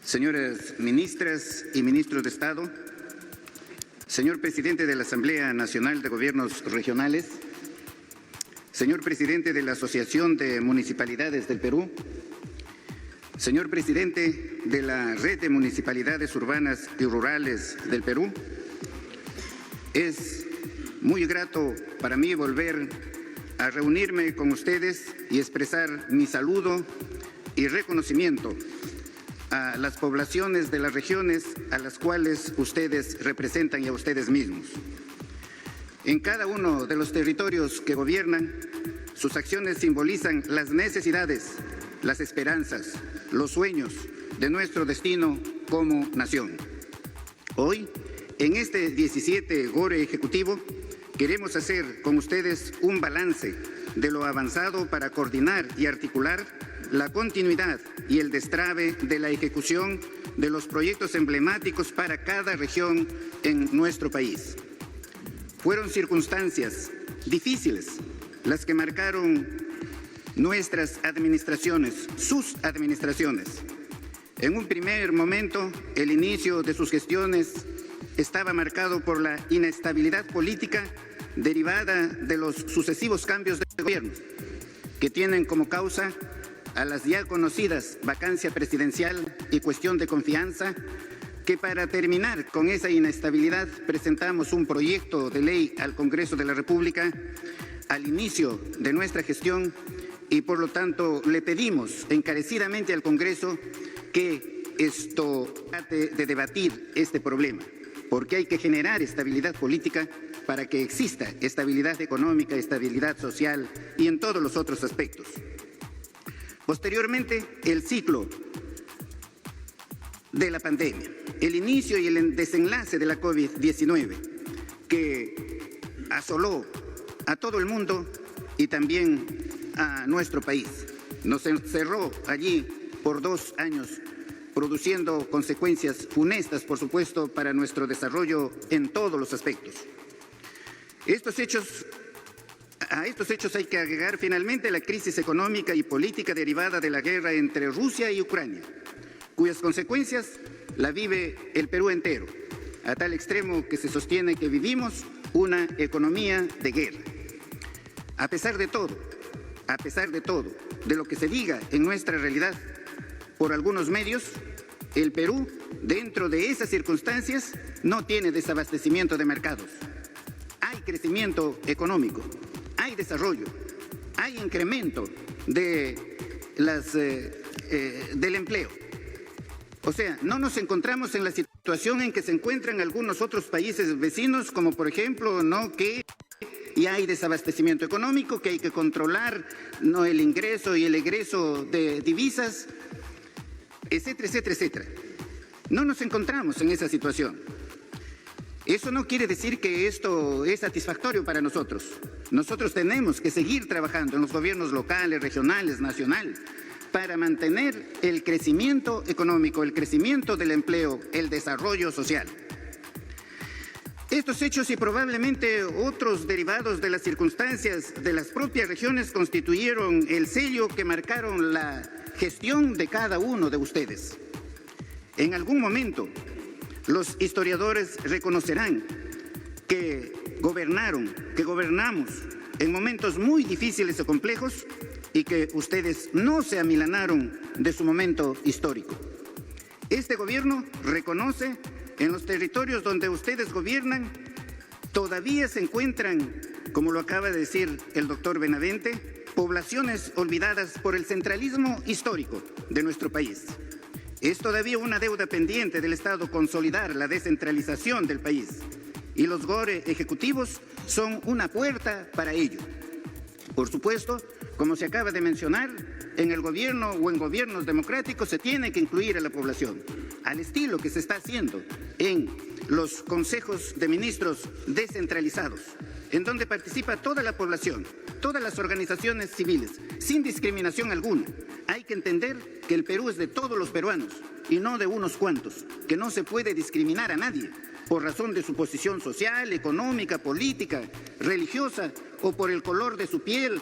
señoras ministras y ministros de Estado, señor presidente de la Asamblea Nacional de Gobiernos Regionales, señor presidente de la Asociación de Municipalidades del Perú, señor presidente de la Red de Municipalidades Urbanas y Rurales del Perú, es muy grato para mí volver a reunirme con ustedes y expresar mi saludo y reconocimiento a las poblaciones de las regiones a las cuales ustedes representan y a ustedes mismos. En cada uno de los territorios que gobiernan, sus acciones simbolizan las necesidades, las esperanzas, los sueños de nuestro destino como nación. Hoy, en este 17 GORE Ejecutivo, queremos hacer con ustedes un balance de lo avanzado para coordinar y articular la continuidad y el destrabe de la ejecución de los proyectos emblemáticos para cada región en nuestro país. Fueron circunstancias difíciles las que marcaron nuestras administraciones, sus administraciones. En un primer momento, el inicio de sus gestiones estaba marcado por la inestabilidad política derivada de los sucesivos cambios de gobierno, que tienen como causa a las ya conocidas vacancia presidencial y cuestión de confianza, que para terminar con esa inestabilidad presentamos un proyecto de ley al Congreso de la República al inicio de nuestra gestión y por lo tanto le pedimos encarecidamente al Congreso que trate de debatir este problema, porque hay que generar estabilidad política para que exista estabilidad económica, estabilidad social y en todos los otros aspectos. Posteriormente, el ciclo de la pandemia, el inicio y el desenlace de la COVID-19, que asoló a todo el mundo y también a nuestro país. Nos encerró allí por 2 años, produciendo consecuencias funestas, por supuesto, para nuestro desarrollo en todos los aspectos. A estos hechos hay que agregar finalmente la crisis económica y política derivada de la guerra entre Rusia y Ucrania, cuyas consecuencias la vive el Perú entero, a tal extremo que se sostiene que vivimos una economía de guerra. A pesar de todo, de lo que se diga en nuestra realidad por algunos medios, el Perú, dentro de esas circunstancias, no tiene desabastecimiento de mercados. Hay crecimiento económico, hay desarrollo, hay incremento del empleo. O sea, no nos encontramos en la situación en que se encuentran algunos otros países vecinos, como por ejemplo, que ya hay desabastecimiento económico, que hay que controlar el ingreso y el egreso de divisas, etcétera, etcétera, etcétera. No nos encontramos en esa situación. Eso no quiere decir que esto es satisfactorio para nosotros. Nosotros tenemos que seguir trabajando en los gobiernos locales, regionales, nacional, para mantener el crecimiento económico, el crecimiento del empleo, el desarrollo social. Estos hechos y probablemente otros derivados de las circunstancias de las propias regiones constituyeron el sello que marcaron la gestión de cada uno de ustedes. En algún momento, los historiadores reconocerán que gobernamos en momentos muy difíciles y complejos y que ustedes no se amilanaron de su momento histórico. Este gobierno reconoce en los territorios donde ustedes gobiernan todavía se encuentran, como lo acaba de decir el doctor Benavente, poblaciones olvidadas por el centralismo histórico de nuestro país. Es todavía una deuda pendiente del Estado consolidar la descentralización del país y los GORE ejecutivos son una puerta para ello. Por supuesto, como se acaba de mencionar, en el gobierno o en gobiernos democráticos se tiene que incluir a la población, al estilo que se está haciendo en los consejos de ministros descentralizados, en donde participa toda la población, todas las organizaciones civiles, sin discriminación alguna. Hay que entender que el Perú es de todos los peruanos y no de unos cuantos, que no se puede discriminar a nadie por razón de su posición social, económica, política, religiosa o por el color de su piel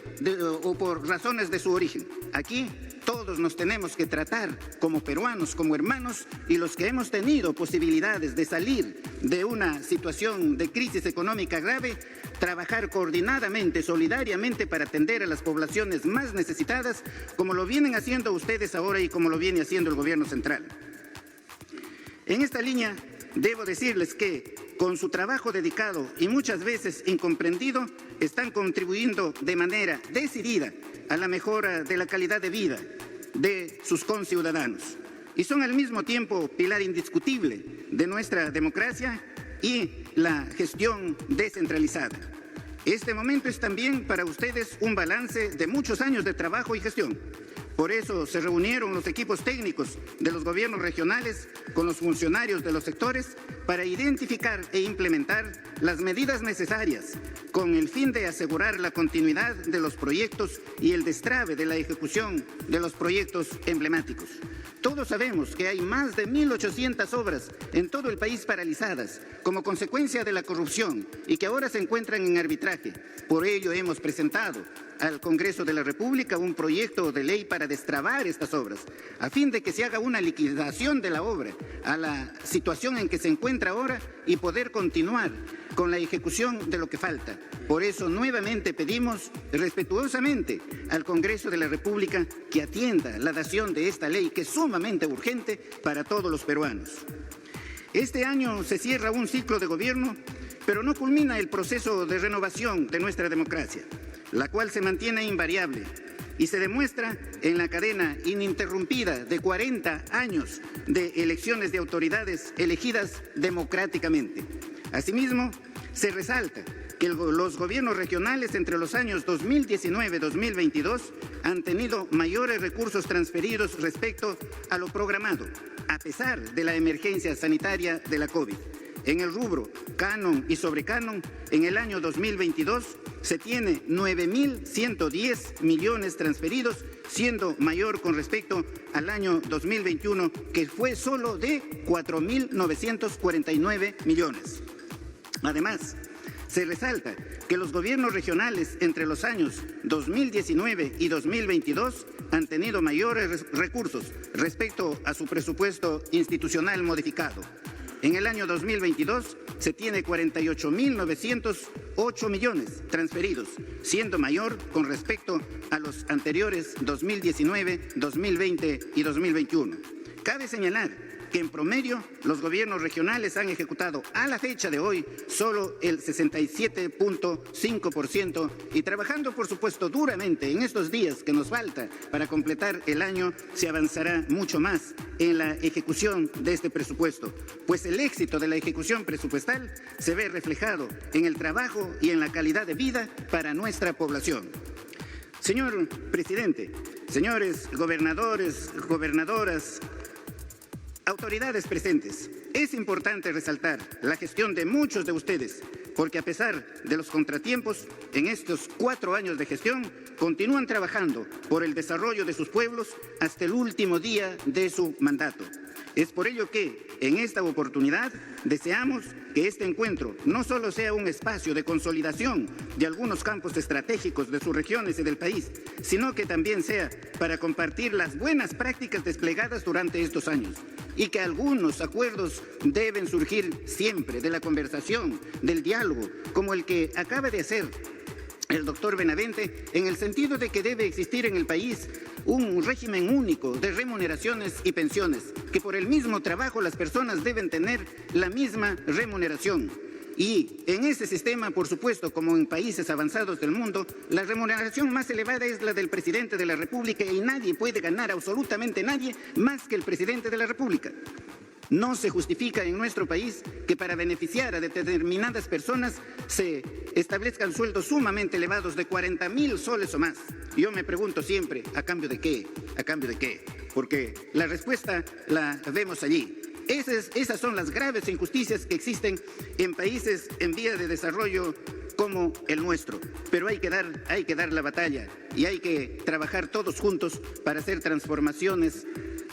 o por razones de su origen. Aquí Todos nos tenemos que tratar como peruanos, como hermanos, y los que hemos tenido posibilidades de salir de una situación de crisis económica grave, trabajar coordinadamente, solidariamente para atender a las poblaciones más necesitadas, como lo vienen haciendo ustedes ahora y como lo viene haciendo el Gobierno central. En esta línea, debo decirles que, con su trabajo dedicado y muchas veces incomprendido, están contribuyendo de manera decidida a la mejora de la calidad de vida de sus conciudadanos. Y son al mismo tiempo pilar indiscutible de nuestra democracia y la gestión descentralizada. Este momento es también para ustedes un balance de muchos años de trabajo y gestión. Por eso se reunieron los equipos técnicos de los gobiernos regionales con los funcionarios de los sectores para identificar e implementar las medidas necesarias con el fin de asegurar la continuidad de los proyectos y el destrabe de la ejecución de los proyectos emblemáticos. Todos sabemos que hay más de 1.800 obras en todo el país paralizadas como consecuencia de la corrupción y que ahora se encuentran en arbitraje. Por ello hemos presentado al Congreso de la República un proyecto de ley para destrabar estas obras, a fin de que se haga una liquidación de la obra a la situación en que se encuentra ahora y poder continuar con la ejecución de lo que falta. Por eso nuevamente pedimos respetuosamente al Congreso de la República que atienda la dación de esta ley, que es sumamente urgente para todos los peruanos. Este año se cierra un ciclo de gobierno, pero no culmina el proceso de renovación de nuestra democracia, la cual se mantiene invariable y se demuestra en la cadena ininterrumpida de 40 años de elecciones de autoridades elegidas democráticamente. Asimismo, se resalta que los gobiernos regionales entre los años 2019 y 2022 han tenido mayores recursos transferidos respecto a lo programado, a pesar de la emergencia sanitaria de la COVID. En el rubro canon y sobrecanon, en el año 2022 se tiene 9.110 millones transferidos, siendo mayor con respecto al año 2021, que fue solo de 4.949 millones. Además, se resalta que los gobiernos regionales entre los años 2019 y 2022 han tenido mayores recursos respecto a su presupuesto institucional modificado. En el año 2022 se tiene 48.908 millones transferidos, siendo mayor con respecto a los anteriores 2019, 2020 y 2021. Cabe señalar que en promedio los gobiernos regionales han ejecutado a la fecha de hoy solo el 67.5% y trabajando por supuesto duramente en estos días que nos falta para completar el año, se avanzará mucho más en la ejecución de este presupuesto, pues el éxito de la ejecución presupuestal se ve reflejado en el trabajo y en la calidad de vida para nuestra población. Señor presidente, señores gobernadores, gobernadoras, autoridades presentes, es importante resaltar la gestión de muchos de ustedes, porque a pesar de los contratiempos, en estos 4 años de gestión, continúan trabajando por el desarrollo de sus pueblos hasta el último día de su mandato. Es por ello que, en esta oportunidad, deseamos que este encuentro no solo sea un espacio de consolidación de algunos campos estratégicos de sus regiones y del país, sino que también sea para compartir las buenas prácticas desplegadas durante estos años, y que algunos acuerdos deben surgir siempre de la conversación, del diálogo, como el que acaba de hacer el doctor Benavente, en el sentido de que debe existir en el país un régimen único de remuneraciones y pensiones, que por el mismo trabajo las personas deben tener la misma remuneración. Y en ese sistema, por supuesto, como en países avanzados del mundo, la remuneración más elevada es la del presidente de la República y nadie puede ganar, absolutamente nadie, más que el presidente de la República. No se justifica en nuestro país que para beneficiar a determinadas personas se establezcan sueldos sumamente elevados de 40.000 soles o más. Yo me pregunto siempre, ¿a cambio de qué? ¿A cambio de qué? Porque la respuesta la vemos allí. Esas son las graves injusticias que existen en países en vía de desarrollo como el nuestro. Pero hay que dar la batalla y hay que trabajar todos juntos para hacer transformaciones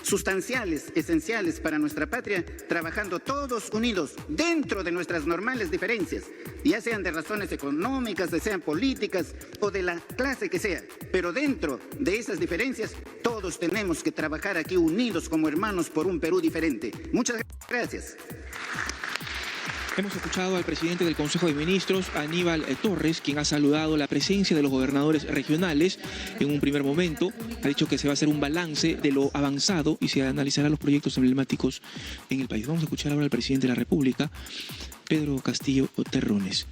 sustanciales, esenciales para nuestra patria, trabajando todos unidos dentro de nuestras normales diferencias, ya sean de razones económicas, sean políticas o de la clase que sea. Pero dentro de esas diferencias, todos tenemos que trabajar aquí unidos como hermanos por un Perú diferente. Muchas gracias. Hemos escuchado al presidente del Consejo de Ministros, Aníbal Torres, quien ha saludado la presencia de los gobernadores regionales en un primer momento. Ha dicho que se va a hacer un balance de lo avanzado y se analizará los proyectos emblemáticos en el país. Vamos a escuchar ahora al presidente de la República, Pedro Castillo Terrones.